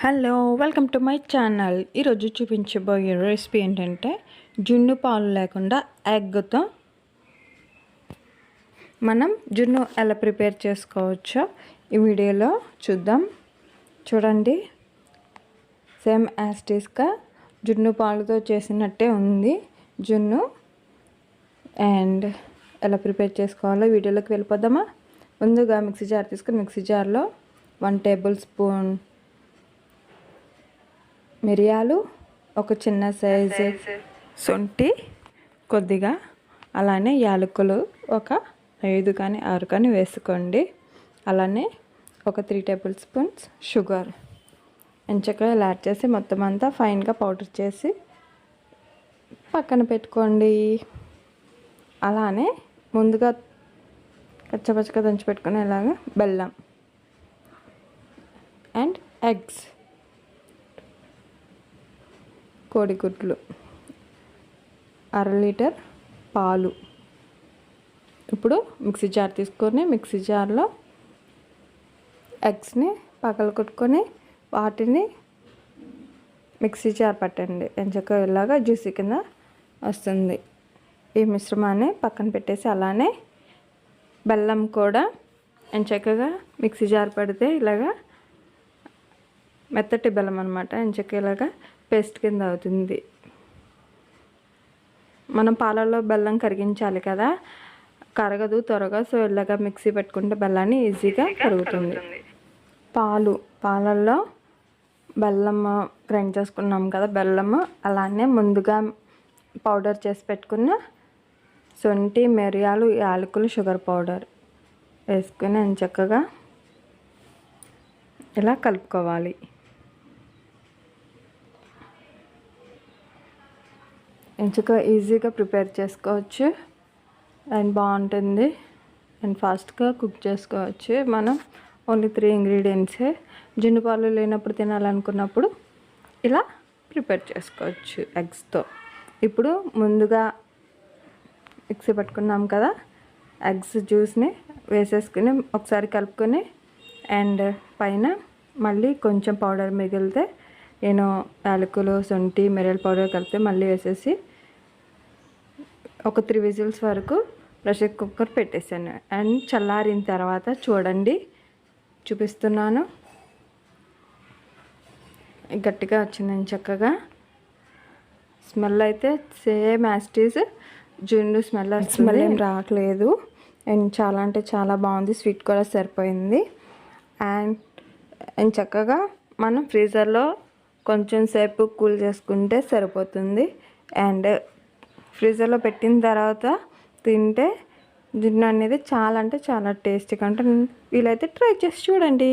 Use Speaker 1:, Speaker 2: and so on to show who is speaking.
Speaker 1: Hello, welcome to my channel. ఈరోజు చూపించబోయే recipe ఏంటంటే జున్ను పాలు లేకుండా ఎగ్తో మనం జున్ను ఎలా ప్రిపేర్ చేసుకోవచ్చో ఈ వీడియోలో చూద్దాం. చూడండి, సేమ్ యాజ్ ఇట్ ఈస్గా జున్ను పాలుతో చేసినట్టే ఉంది జున్ను. అండ్ ఎలా ప్రిపేర్ చేసుకోవాలో వీడియోలోకి వెళ్ళిపోదామా. ముందుగా మిక్సీ జార్ తీసుకుని మిక్సీ జార్లో 1 టేబుల్ స్పూన్ మిరియాలు, ఒక చిన్న సైజు శొంఠి కొద్దిగా, అలానే యాలకులు ఒక 5 కానీ 6 కానీ వేసుకోండి. అలానే ఒక 3 టేబుల్ స్పూన్స్ షుగర్ ఎంచక్కా ఇలా యాడ్ చేసి మొత్తం అంతా ఫైన్గా పౌడర్ చేసి పక్కన పెట్టుకోండి. అలానే ముందుగా కచ్చపచ్చగా దంచి పెట్టుకునేలాగా బెల్లం అండ్ ఎగ్స్, కోడిగుడ్లు, 1/2 లీటర్ పాలు. ఇప్పుడు మిక్సీ జార్ తీసుకొని మిక్సీ జార్లో ఎగ్స్ని పగలు కొట్టుకొని వాటిని మిక్సీ జార్ పట్టండి. ఎంచక్క ఇలాగా జ్యూసీ కింద వస్తుంది. ఈ మిశ్రమాన్ని పక్కన పెట్టేసి అలానే బెల్లం కూడా ఎంచక్కగా మిక్సీ జార్ పడితే ఇలాగా మెత్తటి బెల్లం అనమాట. ఎంచక్క ఇలాగా పేస్ట్ కింద అవుతుంది. మనం పాలల్లో బెల్లం కరిగించాలి కదా, కరగదు త్వరగా. సో ఇలాగా మిక్సీ పెట్టుకుంటే బెల్లాన్ని ఈజీగా కరుగుతుంది. పాలల్లో బెల్లం గ్రైండ్ చేసుకున్నాం కదా, బెల్లము అలానే ముందుగా పౌడర్ చేసి పెట్టుకున్న శొంఠి, మిరియాలు, యాలకులు, షుగర్ పౌడర్ వేసుకుని చక్కగా ఇలా కలుపుకోవాలి. ఎంచక్క ఈజీగా ప్రిపేర్ చేసుకోవచ్చు అండ్ బాగుంటుంది అండ్ ఫాస్ట్గా కుక్ చేసుకోవచ్చు. మనం ఓన్లీ 3 ఇంగ్రీడియంట్సే. జున్ను పాలు లేనప్పుడు తినాలనుకున్నప్పుడు ఇలా ప్రిపేర్ చేసుకోవచ్చు ఎగ్స్తో. ఇప్పుడు ముందుగా మిక్సీ పట్టుకున్నాం కదా, ఎగ్స్ జ్యూస్ని వేసేసుకుని ఒకసారి కలుపుకొని అండ్ పైన మళ్ళీ కొంచెం పౌడర్ మిగిలితే నేను యాలకులు, శొంఠి, మిరియాల పౌడర్ కలిపితే మళ్ళీ వేసేసి ఒక 3 విజిల్స్ వరకు ప్రెషర్ కుక్కర్ పెట్టేసాను. అండ్ చల్లారిన తర్వాత చూడండి, చూపిస్తున్నాను. గట్టిగా వచ్చిందని చక్కగా. స్మెల్ అయితే సేమ్ యాజ్ ఇట్ ఈజ్ జున్ను స్మెల్ ఏం రావట్లేదు. అండ్ చాలా అంటే చాలా బాగుంది. స్వీట్ కూడా సరిపోయింది. అండ్ చక్కగా మనం ఫ్రీజర్లో కొంచెం సేపు కూల్ చేసుకుంటే సరిపోతుంది. అండ్ ఫ్రీజర్లో పెట్టిన తర్వాత తింటే జున్ను అనేది చాలా అంటే చాలా టేస్టీగా ఉంటుంది. వీలైతే ట్రై చేసి చూడండి.